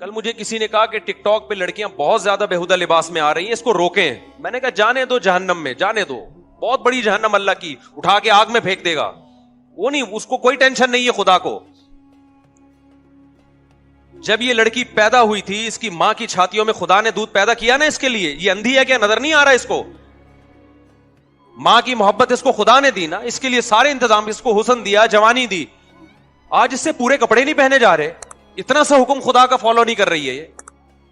کل مجھے کسی نے کہا کہ ٹک ٹاک پہ لڑکیاں بہت زیادہ بےہودہ لباس میں آ رہی ہیں, اس کو روکیں. میں نے کہا جانے دو جہنم میں, جانے دو, بہت بڑی جہنم اللہ کی, اٹھا کے آگ میں پھینک دے گا. وہ نہیں, اس کو کوئی ٹینشن نہیں ہے خدا کو. جب یہ لڑکی پیدا ہوئی تھی, اس کی ماں کی چھاتیوں میں خدا نے دودھ پیدا کیا نا اس کے لیے. یہ اندھی ہے کیا, نظر نہیں آ رہا اس کو؟ ماں کی محبت اس کو خدا نے دی نا, اس کے لیے سارے انتظام, اس کو حسن دیا, جوانی دی. آج اس سے پورے کپڑے نہیں پہنے جا رہے, اتنا سا حکم خدا کا فالو نہیں کر رہی ہے یہ.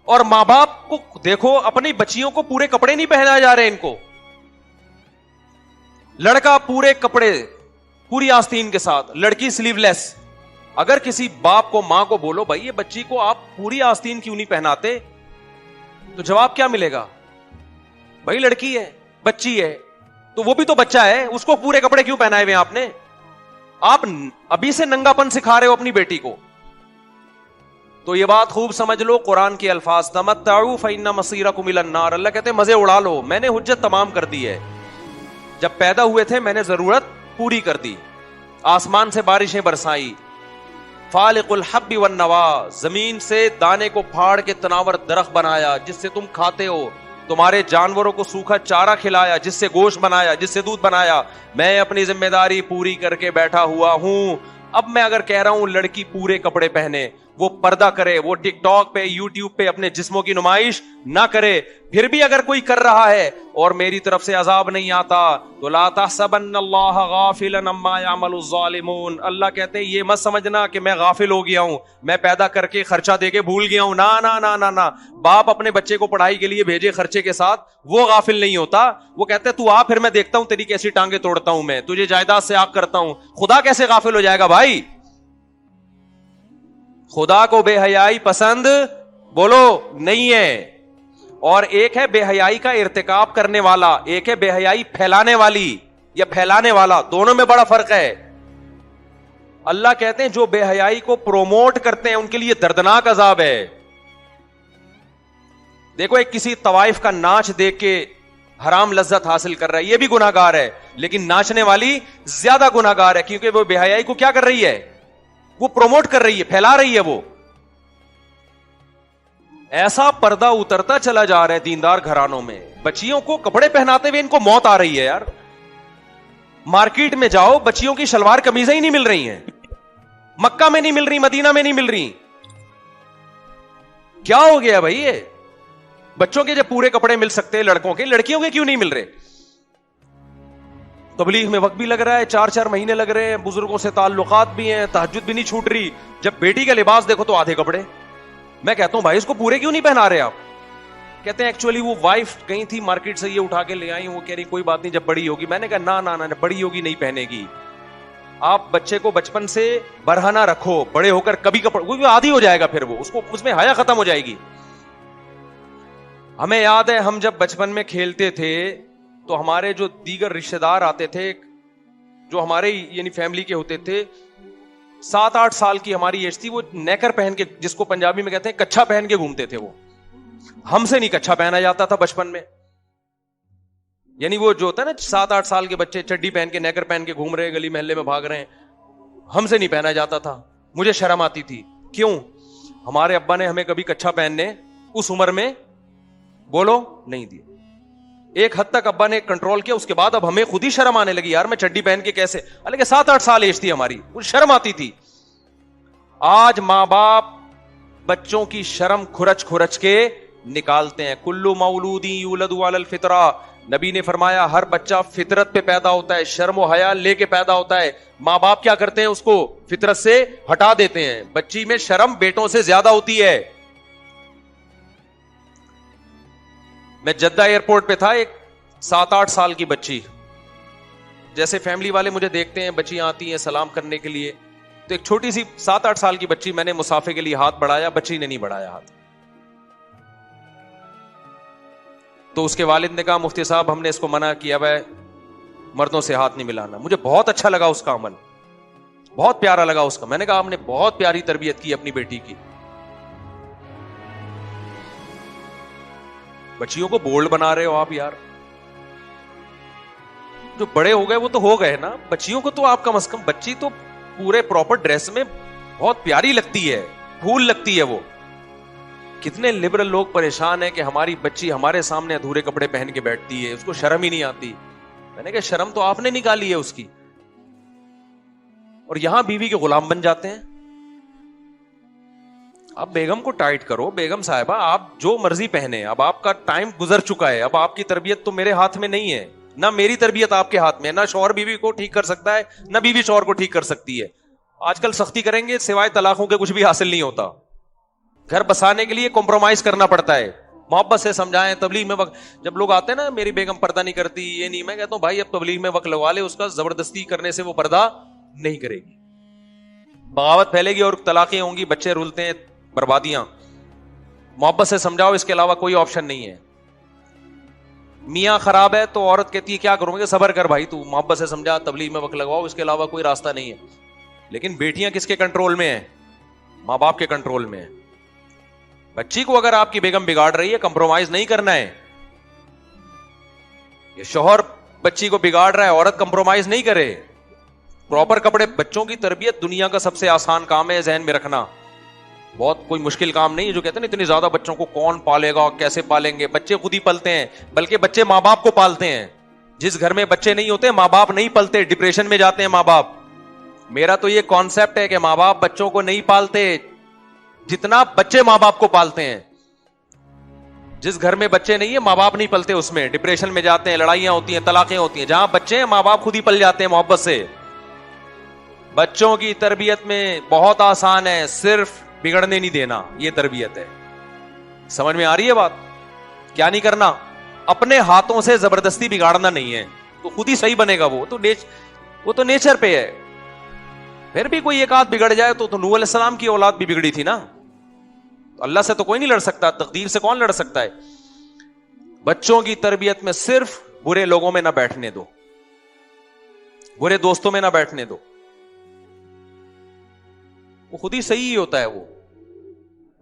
اور ماں باپ کو دیکھو, اپنی بچیوں کو پورے کپڑے نہیں پہنائے جا رہے ان کو. لڑکا پورے کپڑے, پوری آستین کے ساتھ, لڑکی سلیو لیس. اگر کسی باپ کو, ماں کو بولو بھائی یہ بچی کو آپ پوری آستین کیوں نہیں پہناتے, تو جواب کیا ملے گا؟ بھائی لڑکی ہے, بچی ہے, تو وہ بھی تو بچہ ہے, اس کو پورے کپڑے کیوں پہنائے ہوئے آپ نے؟ آپ ابھی سے ننگا پن سکھا رہے ہو اپنی بیٹی کو. تو یہ بات خوب سمجھ لو, قرآن کے الفاظ, تمتعوا فإن مصيركم إلى النار. اللہ کہتے ہیں مزے اڑا لو, میں نے حجت تمام کر دی ہے. جب پیدا ہوئے تھے میں نے ضرورت پوری کر دی, آسمان سے بارشیں برسائی, فالق الحب والنوا, زمین سے دانے کو پھاڑ کے تناور درخت بنایا جس سے تم کھاتے ہو, تمہارے جانوروں کو سوکھا چارہ کھلایا جس سے گوشت بنایا, جس سے دودھ بنایا. میں اپنی ذمہ داری پوری کر کے بیٹھا ہوا ہوں. اب میں اگر کہہ رہا ہوں لڑکی پورے کپڑے پہنے, وہ پردہ کرے, وہ ٹک ٹاک پہ, یوٹیوب پہ اپنے جسموں کی نمائش نہ کرے, پھر بھی اگر کوئی کر رہا ہے اور میری طرف سے عذاب نہیں آتا, تو لا تحسبن اللہ غافلا عما يعمل الظالمون. اللہ کہتے ہیں یہ مت سمجھنا کہ میں غافل ہو گیا ہوں, میں پیدا کر کے خرچہ دے کے بھول گیا ہوں. نا نا نا نا نا, باپ اپنے بچے کو پڑھائی کے لیے بھیجے خرچے کے ساتھ, وہ غافل نہیں ہوتا. وہ کہتے تو آ, پھر میں دیکھتا ہوں تیری کیسی ٹانگیں توڑتا ہوں, میں تجھے جائیداد سے آگ کرتا ہوں. خدا کیسے غافل ہو جائے گا بھائی؟ خدا کو بے حیائی پسند بولو نہیں ہے. اور ایک ہے بے حیائی کا ارتکاب کرنے والا, ایک ہے بے حیائی پھیلانے والی یا پھیلانے والا, دونوں میں بڑا فرق ہے. اللہ کہتے ہیں جو بے حیائی کو پروموٹ کرتے ہیں ان کے لیے دردناک عذاب ہے. دیکھو ایک کسی طوائف کا ناچ دیکھ کے حرام لذت حاصل کر رہا ہے, یہ بھی گناہگار ہے, لیکن ناچنے والی زیادہ گناہگار ہے, کیونکہ وہ بے حیائی کو کیا کر رہی ہے, وہ پروموٹ کر رہی ہے, پھیلا رہی ہے. وہ ایسا پردہ اترتا چلا جا رہا ہے دیندار گھرانوں میں, بچیوں کو کپڑے پہناتے ہوئے ان کو موت آ رہی ہے یار. مارکیٹ میں جاؤ, بچیوں کی شلوار قمیضیں ہی نہیں مل رہی ہیں, مکہ میں نہیں مل رہی, مدینہ میں نہیں مل رہی. کیا ہو گیا بھائی؟ یہ بچوں کے جب پورے کپڑے مل سکتے ہیں لڑکوں کے, لڑکیوں کے کیوں نہیں مل رہے؟ تبلیغ میں وقت بھی لگ رہا ہے, 4 مہینے لگ رہے ہیں, بزرگوں سے تعلقات بھی ہیں, تہجد بھی نہیں چھوٹ رہی. جب بیٹی کا لباس دیکھو تو آدھے کپڑے. میں کہتا ہوں بھائی اس کو پورے کیوں نہیں پہنا رہے آپ؟ کہتے ہیں ایکچولی وہ وائف گئی تھی مارکیٹ سے, یہ اٹھا کے لے آئی, وہ کہہ رہی کوئی بات نہیں جب بڑی ہوگی. میں نے کہا نا نا نا, بڑی ہوگی نہیں پہنے گی. آپ بچے کو بچپن سے برہنہ رکھو, بڑے ہو کر کبھی کپڑے عادی ہو جائے گا, پھر وہ اس کو اس میں حیا ختم ہو جائے گی. ہمیں یاد ہے ہم جب بچپن میں کھیلتے تھے تو ہمارے جو دیگر رشتہ دار آتے تھے جو ہمارے یعنی فیملی کے ہوتے تھے, 7-8 سال کی ہماری ایج تھی, وہ نیکر پہن کے, جس کو پنجابی میں کہتے ہیں کچھا پہن کے گھومتے تھے. وہ ہم سے نہیں کچھا پہنا جاتا تھا بچپن میں, یعنی وہ جو ہوتا ہے نا 7-8 سال کے بچے چڈی پہن کے نیکر پہن کے گھوم رہے ہیں, گلی محلے میں بھاگ رہے ہیں, ہم سے نہیں پہنا جاتا تھا. مجھے شرم آتی تھی. کیوں؟ ہمارے ابا نے ہمیں کبھی کچھا پہننے اس عمر میں بولو نہیں دیا. ایک حد تک ابا نے کنٹرول کیا, اس کے بعد اب ہمیں خود ہی شرم آنے لگی, یار میں چڈی پہن کے کیسے, حالانکہ 7-8 سال ایج تھی ہماری, وہ شرم آتی تھی. آج ماں باپ بچوں کی شرم کھرچ کھرچ کے نکالتے ہیں. کلو مولودی یولد علی الفطرہ, نبی نے فرمایا ہر بچہ فطرت پہ پیدا ہوتا ہے, شرم و حیا لے کے پیدا ہوتا ہے. ماں باپ کیا کرتے ہیں, اس کو فطرت سے ہٹا دیتے ہیں. بچی میں شرم بیٹوں سے زیادہ ہوتی ہے. میں جدہ ایئرپورٹ پہ تھا, ایک 7-8 سال کی بچی, جیسے فیملی والے مجھے دیکھتے ہیں, بچیاں آتی ہیں سلام کرنے کے لیے, تو ایک چھوٹی سی 7-8 سال کی بچی, میں نے مسافے کے لیے ہاتھ بڑھایا, بچی نے نہیں بڑھایا ہاتھ. تو اس کے والد نے کہا مفتی صاحب ہم نے اس کو منع کیا ہے مردوں سے ہاتھ نہیں ملانا. مجھے بہت اچھا لگا اس کا عمل, بہت پیارا لگا اس کا. میں نے کہا آپ نے بہت پیاری تربیت کی اپنی بیٹی کی. بچیوں کو بولڈ بنا رہے ہو آپ یار, جو بڑے ہو گئے وہ تو ہو گئے نا, بچیوں کو تو آپ کم از کم, بچی تو پورے پراپر ڈریس میں بہت پیاری لگتی ہے, پھول لگتی ہے وہ. کتنے لبرل لوگ پریشان ہیں کہ ہماری بچی ہمارے سامنے ادھورے کپڑے پہن کے بیٹھتی ہے, اس کو شرم ہی نہیں آتی. میں نے کہا شرم تو آپ نے نکالی ہے اس کی, اور یہاں بیوی کے غلام بن جاتے ہیں. اب بیگم کو ٹائٹ کرو, بیگم صاحبہ آپ جو مرضی پہنے, اب آپ کا ٹائم گزر چکا ہے, اب آپ کی تربیت تو میرے ہاتھ میں نہیں ہے, نہ میری تربیت آپ کے ہاتھ میں, نہ شوہر بیوی کو ٹھیک کر سکتا ہے, نہ بیوی شوہر کو ٹھیک کر سکتی ہے. آج کل سختی کریں گے سوائے طلاقوں کے کچھ بھی حاصل نہیں ہوتا. گھر بسانے کے لیے کمپرومائز کرنا پڑتا ہے, محبت سے سمجھائیں. تبلیغ میں وقت جب لوگ آتے ہیں نا, میری بیگم پردہ نہیں کرتی, یہ نہیں, میں کہتا ہوں بھائی اب تبلیغ میں وقت لگوا لے, اس کا زبردستی کرنے سے وہ پردہ نہیں کرے گی. بغاوت پھیلے گی اور طلاقیں ہوں گی, بچے رولتے ہیں, بربادیاں. محبت سے سمجھاؤ, اس کے علاوہ کوئی آپشن نہیں ہے. میاں خراب ہے تو عورت کہتی ہے کیا کروں گے, صبر کر بھائی, تو محبت سے سمجھا, تبلیغ میں وقت لگواؤ, اس کے علاوہ کوئی راستہ نہیں ہے. لیکن بیٹیاں کس کے کنٹرول میں ہیں؟ ماں باپ کے کنٹرول میں ہیں. بچی کو اگر آپ کی بیگم بگاڑ رہی ہے, کمپرومائز نہیں کرنا ہے. یہ شوہر بچی کو بگاڑ رہا ہے, عورت کمپرومائز نہیں کرے. پراپر کپڑے, بچوں کی تربیت دنیا کا سب سے آسان کام ہے, ذہن میں رکھنا. بہت کوئی مشکل کام نہیں ہے. جو کہتے ہیں نا اتنی زیادہ بچوں کو کون پالے گا, کیسے پالیں گے, بچے خود ہی پلتے ہیں, بلکہ بچے ماں باپ کو پالتے ہیں. جس گھر میں بچے نہیں ہوتے ماں باپ نہیں پلتے, ڈپریشن میں جاتے ہیں ماں باپ. میرا تو یہ کانسیپٹ ہے کہ ماں باپ بچوں کو نہیں پالتے جتنا بچے ماں باپ کو پالتے ہیں. جس گھر میں بچے نہیں ہیں ماں باپ نہیں پلتے, اس میں ڈپریشن میں جاتے ہیں, لڑائیاں ہوتی ہیں, طلاقیں ہوتی ہیں. جہاں بچے ہیں ماں باپ خود ہی پل جاتے ہیں محبت سے. بچوں کی تربیت میں بہت آسان ہے, صرف بگڑنے نہیں دینا, یہ تربیت ہے. سمجھ میں آ رہی ہے بات؟ کیا نہیں کرنا؟ اپنے ہاتھوں سے زبردستی بگاڑنا نہیں ہے, تو خود ہی صحیح بنے گا. وہ تو نیچر پہ ہے. پھر بھی کوئی ایک آدھ بگڑ جائے تو نوح علیہ السلام کی اولاد بھی بگڑی تھی نا. اللہ سے تو کوئی نہیں لڑ سکتا, تقدیر سے کون لڑ سکتا ہے. بچوں کی تربیت میں صرف برے لوگوں میں نہ بیٹھنے دو, برے دوستوں میں نہ بیٹھنے دو. وہ خود ہی صحیح ہوتا ہے. وہ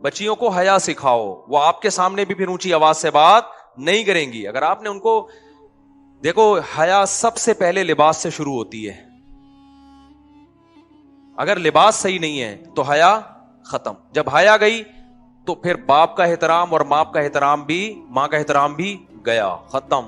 بچیوں کو حیا سکھاؤ, وہ آپ کے سامنے بھی پھر اونچی آواز سے بات نہیں کریں گی. اگر آپ نے ان کو دیکھو, حیا سب سے پہلے لباس سے شروع ہوتی ہے. اگر لباس صحیح نہیں ہے تو حیا ختم. جب حیا گئی تو پھر باپ کا احترام اور ماں کا احترام بھی گیا, ختم.